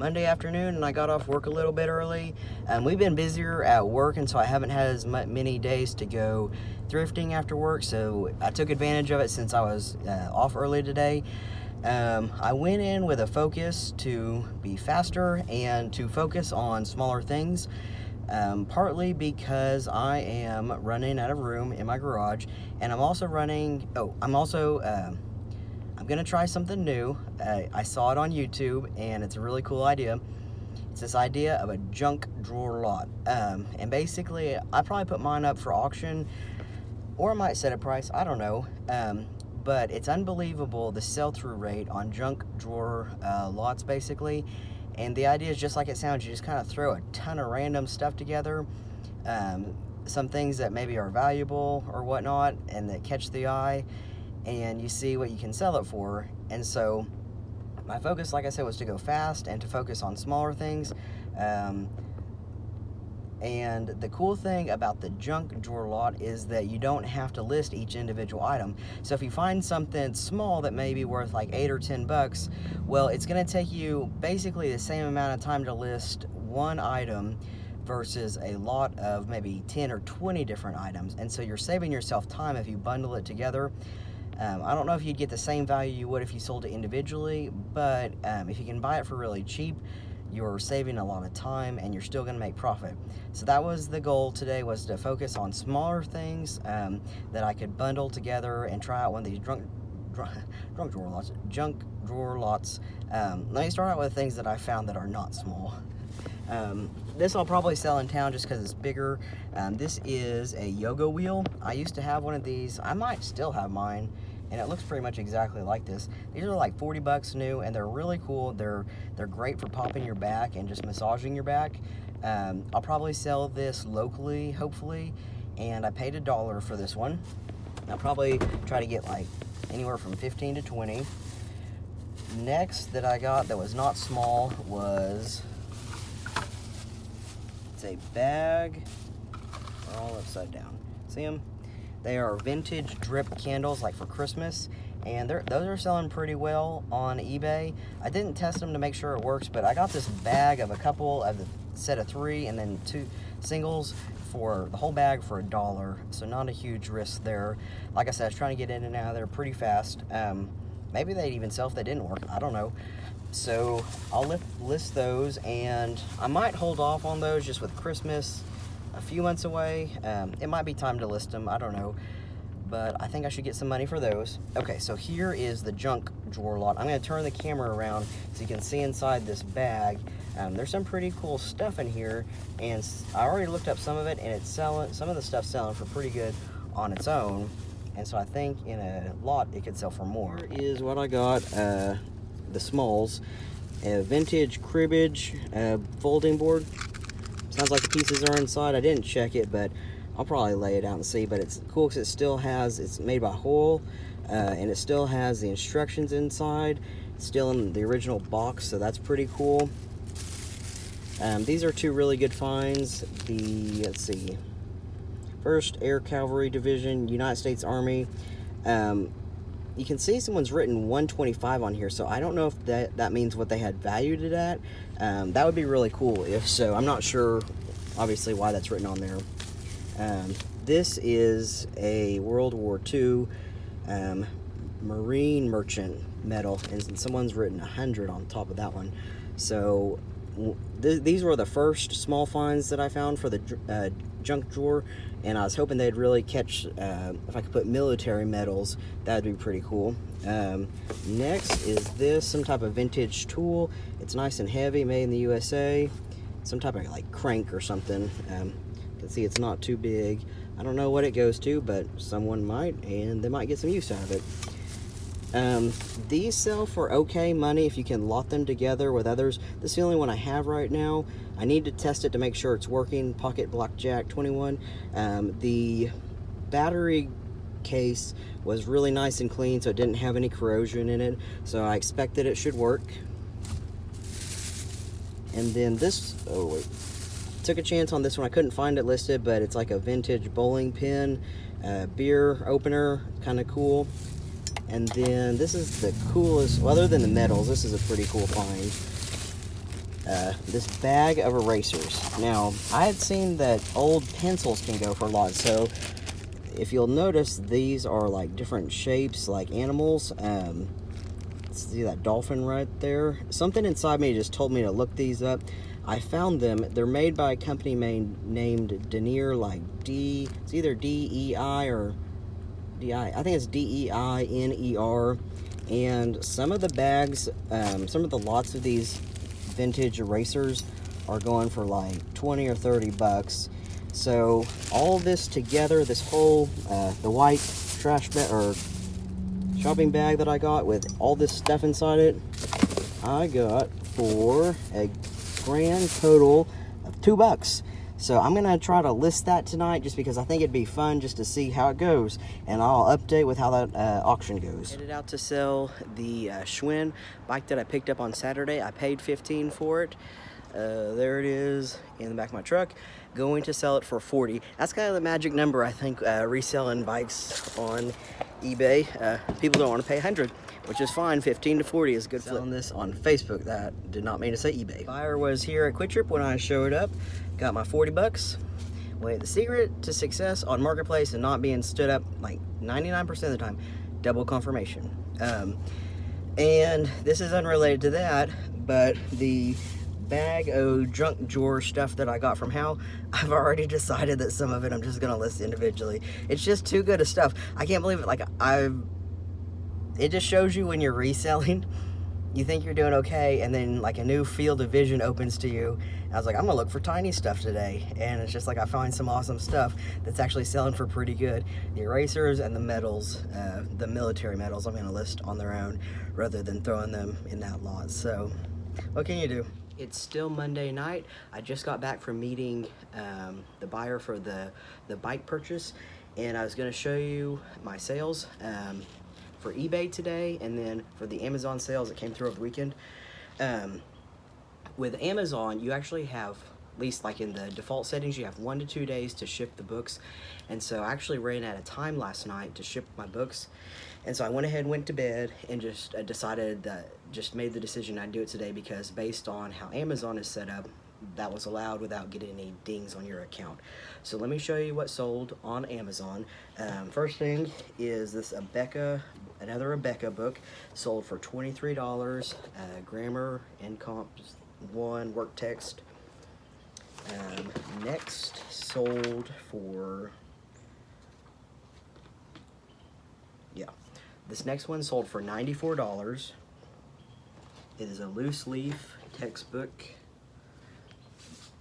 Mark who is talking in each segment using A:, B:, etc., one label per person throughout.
A: Monday afternoon, and I got off work a little bit early. We've been busier at work, and so I haven't had as many days to go thrifting after work, so I took advantage of it since I was off early today. I went in with a focus to be faster and to focus on smaller things. Partly because I am running out of room in my garage, and I'm going to try something new. I saw it on YouTube, and it's a really cool idea. It's this idea of a junk drawer lot. And basically, I probably put mine up for auction, or I might set a price, I don't know. But it's unbelievable the sell-through rate on junk drawer lots, basically. And the idea is just like it sounds. You just kind of throw a ton of random stuff together. Some things that maybe are valuable or whatnot and that catch the eye, and you see what you can sell it for. And so my focus, like I said, was to go fast and to focus on smaller things. And the cool thing about the junk drawer lot is that you don't have to list each individual item. So if you find something small that may be worth like $8 or $10, well, it's going to take you basically the same amount of time to list one item versus a lot of maybe 10 or 20 different items. And so you're saving yourself time if you bundle it together. I don't know if you'd get the same value you would if you sold it individually, but if you can buy it for really cheap, you're saving a lot of time and you're still going to make profit. So that was the goal today, was to focus on smaller things that I could bundle together and try out one of these junk drawer lots. Let me start out with things that I found that are not small. This I'll probably sell in town just because it's bigger. This is a yoga wheel. I used to have one of these. I might still have mine, and it looks pretty much exactly like this. These are like $40 new, and they're really cool. They're great for popping your back and just massaging your back. I'll probably sell this locally, hopefully, and I paid $1 for this one. I'll probably try to get like anywhere from 15 to 20. Next that I got that was not small was, it's a bag. They're all upside down. See them? They are vintage drip candles, like for Christmas, and those are selling pretty well on eBay. I didn't test them to make sure it works, but I got this bag of a couple of the set of 3 and then 2 singles for the whole bag for $1, so not a huge risk there. Like I said, I was trying to get in and out of there pretty fast. Maybe they'd even sell if they didn't work, I don't know. So I'll list those, and I might hold off on those just with Christmas a few months away. It might be time to list them, I don't know, but I think I should get some money for those. Okay, so here is the junk drawer lot. I'm going to turn the camera around so you can see inside this bag. There's some pretty cool stuff in here, and I already looked up some of it, and it's selling. Some of the stuff's selling for pretty good on its own, and so I think in a lot it could sell for more. Here is what I got, the smalls, a vintage cribbage folding board. Sounds like the pieces are inside. I didn't check it, but I'll probably lay it out and see. But it's cool because it still has, it's made by Hoyle, and it still has the instructions inside. It's still in the original box, so that's pretty cool. These are 2 really good finds. Let's see, 1st Air Cavalry Division, United States Army. You can see someone's written 125 on here, so I don't know if that means what they had valued it at. That would be really cool if so. I'm not sure, obviously, why that's written on there. This is a World War II Marine Merchant medal, and someone's written 100 on top of that one. So these were the first small finds that I found for the junk drawer, and I was hoping they'd really catch, if I could put military medals, that'd be pretty cool. Next is this, some type of vintage tool. It's nice and heavy, made in the USA. Some type of like crank or something. You can see it's not too big. I don't know what it goes to, but someone might, and they might get some use out of it. These sell for okay money if you can lot them together with others. This is the only one I have right now. I need to test it to make sure it's working. Pocket Blackjack 21. The battery case was really nice and clean, so it didn't have any corrosion in it, so I expect that it should work. And then this, oh wait, took a chance on this one. I couldn't find it listed, but it's like a vintage bowling pin, beer opener, kind of cool. And then this is the coolest, well, other than the medals, this is a pretty cool find. this bag of erasers. Now, I had seen that old pencils can go for a lot, so if you'll notice, these are like different shapes, like animals. See that dolphin right there? Something inside me just told me to look these up. I found them. They're made by a company named Denier, like it's either D-E-I or D-I. I think it's D-E-I-N-E-R. And some of the bags, some of the lots of these vintage erasers are going for like 20 or 30 bucks. So all this together, this whole the white trash bag or shopping bag that I got with all this stuff inside it, I got for a grand total of $2. So I'm gonna try to list that tonight, just because I think it'd be fun just to see how it goes, and I'll update with how that auction goes. Headed out to sell the Schwinn bike that I picked up on Saturday. I paid $15 for it. There it is in the back of my truck. Going to sell it for $40. That's kind of the magic number, I think, reselling bikes on eBay. People don't want to pay $100, which is fine. 15 to 40 is good. Selling this on Facebook. That did not mean to say eBay. Buyer was here at Quick Trip when I showed up. Got my 40 bucks. Wait, the secret to success on Marketplace and not being stood up like 99% of the time, double confirmation. And this is unrelated to that, but the bag of junk drawer stuff that I got from Hal, I've already decided that some of it I'm just gonna list individually. It's just too good of stuff. I can't believe it. Like, it just shows you when you're reselling, you think you're doing okay, and then like a new field of vision opens to you. I was like, I'm gonna look for tiny stuff today, and it's just like I find some awesome stuff that's actually selling for pretty good. The erasers and the medals, the military medals, I'm gonna list on their own rather than throwing them in that lot. So what can you do? It's still Monday night. I just got back from meeting the buyer for the bike purchase, and I was going to show you my sales for eBay today, and then for the Amazon sales that came through over the weekend. With Amazon, you actually have, at least like in the default settings, you have 1 to 2 days to ship the books. And so I actually ran out of time last night to ship my books. And so I went ahead and went to bed and just made the decision I'd do it today, because based on how Amazon is set up, that was allowed without getting any dings on your account. So let me show you what sold on Amazon. First thing is this another Abeka book, sold for $23. Grammar and Comps 1 work text. Next sold for, this next one sold for $94. It is a loose leaf textbook,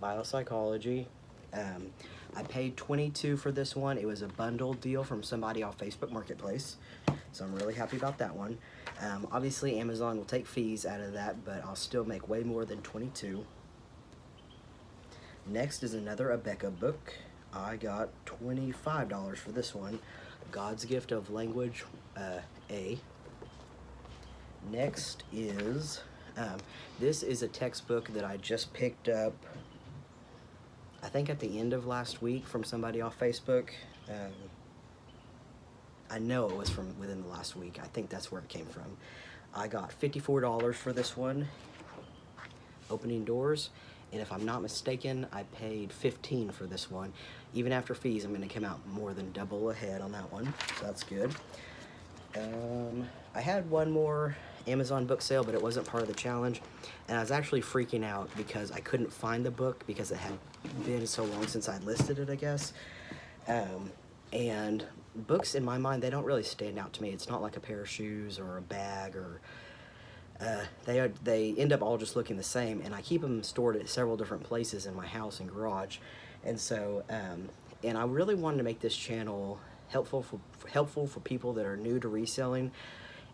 A: biopsychology. I paid $22 for this one. It was a bundle deal from somebody off Facebook Marketplace, so I'm really happy about that one. Obviously Amazon will take fees out of that, but I'll still make way more than $22. Next is another Abeka book. I got $25 for this one. God's Gift of Language A. Next is, this is a textbook that I just picked up, I think at the end of last week, from somebody off Facebook. I know it was from within the last week. I think that's where it came from. I got $54 for this one, Opening Doors. And if I'm not mistaken, I paid $15 for this one. Even after fees, I'm going to come out more than double ahead on that one, so that's good. I had one more Amazon book sale, but it wasn't part of the challenge. And I was actually freaking out because I couldn't find the book because it had been so long since I'd listed it, I guess. And books, in my mind, they don't really stand out to me. It's not like a pair of shoes or a bag, or they end up all just looking the same, and I keep them stored at several different places in my house and garage. And so and I really wanted to make this channel helpful for people that are new to reselling.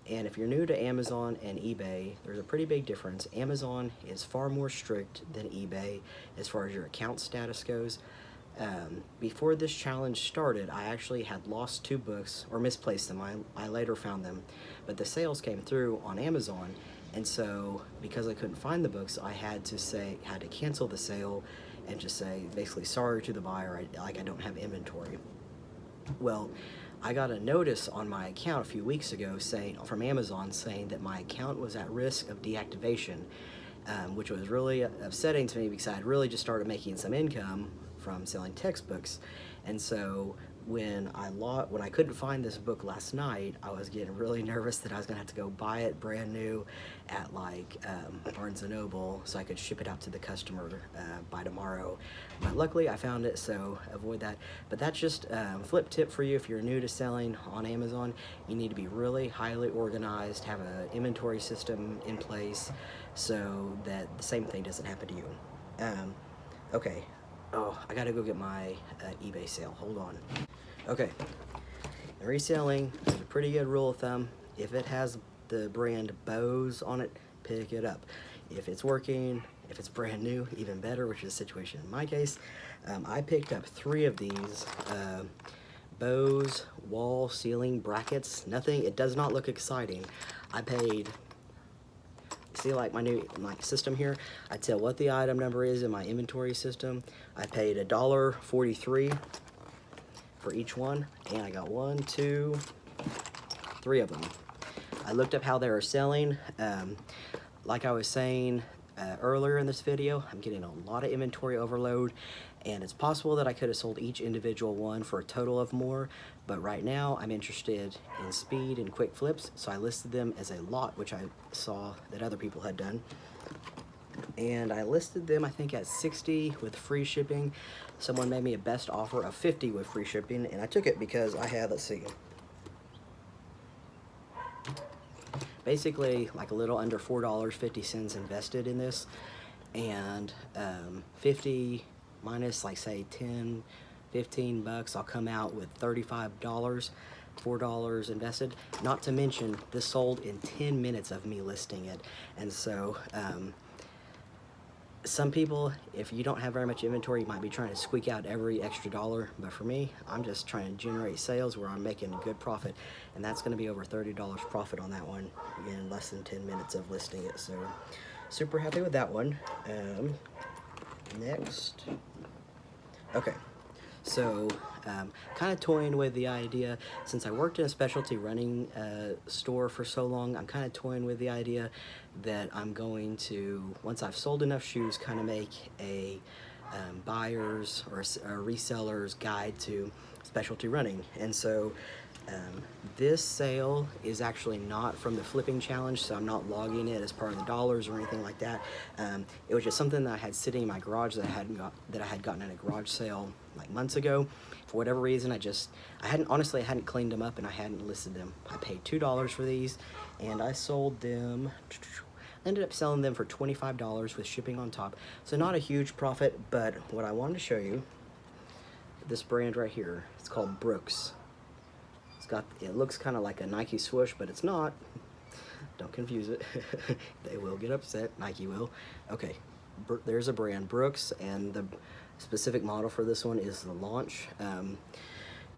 A: And if you're new to Amazon and eBay, there's a pretty big difference. Amazon is far more strict than eBay as far as your account status goes. Before this challenge started, I actually had lost 2 books, or misplaced them. I later found them, but the sales came through on Amazon, and so because I couldn't find the books, I had to cancel the sale and just say basically sorry to the buyer, I don't have inventory. Well, I got a notice on my account a few weeks ago from Amazon saying that my account was at risk of deactivation. which was really upsetting to me because I had really just started making some income from selling textbooks. And so when I couldn't find this book last night, I was getting really nervous that I was gonna have to go buy it brand new at like Barnes & Noble so I could ship it out to the customer by tomorrow. But luckily I found it, so avoid that. But that's just flip tip for you if you're new to selling on Amazon. You need to be really highly organized, have an inventory system in place so that the same thing doesn't happen to you. Okay. Oh, I gotta go get my eBay sale. Hold on. Okay. Reselling, there's a pretty good rule of thumb. If it has the brand Bose on it, pick it up. If it's working, if it's brand new, even better, which is the situation in my case. I picked up 3 of these Bose wall ceiling brackets. Nothing, it does not look exciting. I paid, see like my system here, I tell what the item number is in my inventory system. I paid $1.43 for each one, and I got 1, 2, 3 of them. I looked up how they were selling. Like I was saying earlier in this video, I'm getting a lot of inventory overload, and it's possible that I could have sold each individual one for a total of more, but right now I'm interested in speed and quick flips, so I listed them as a lot, which I saw that other people had done. And I listed them, I think, at 60 with free shipping. Someone made me a best offer of 50 with free shipping, and I took it because I had, let's see, basically like a little under $4.50 invested in this, and 50 minus like say 10, 15 bucks, I'll come out with $35, $4 invested. Not to mention this sold in 10 minutes of me listing it. And so some people, if you don't have very much inventory, you might be trying to squeak out every extra dollar, but for me, I'm just trying to generate sales where I'm making a good profit, and that's going to be over $30 profit on that one in less than 10 minutes of listing it. So super happy with that one. Next, okay, so kind of toying with the idea, since I worked in a specialty running store for so long, I'm kind of toying with the idea that I'm going to, once I've sold enough shoes, kind of make a buyer's or a reseller's guide to specialty running. And so this sale is actually not from the flipping challenge, so I'm not logging it as part of the dollars or anything like that. It was just something that I had sitting in my garage that I had gotten at a garage sale like months ago. For whatever reason, I hadn't cleaned them up, and I hadn't listed them. I paid $2 for these, and I sold them. Ended up selling them for $25 with shipping on top. So not a huge profit, but what I wanted to show you, this brand right here, it's called Brooks. It looks kind of like a Nike swoosh, but it's not. Don't confuse it. They will get upset. Nike will. Okay, there's a brand, Brooks, and the specific model for this one is the Launch.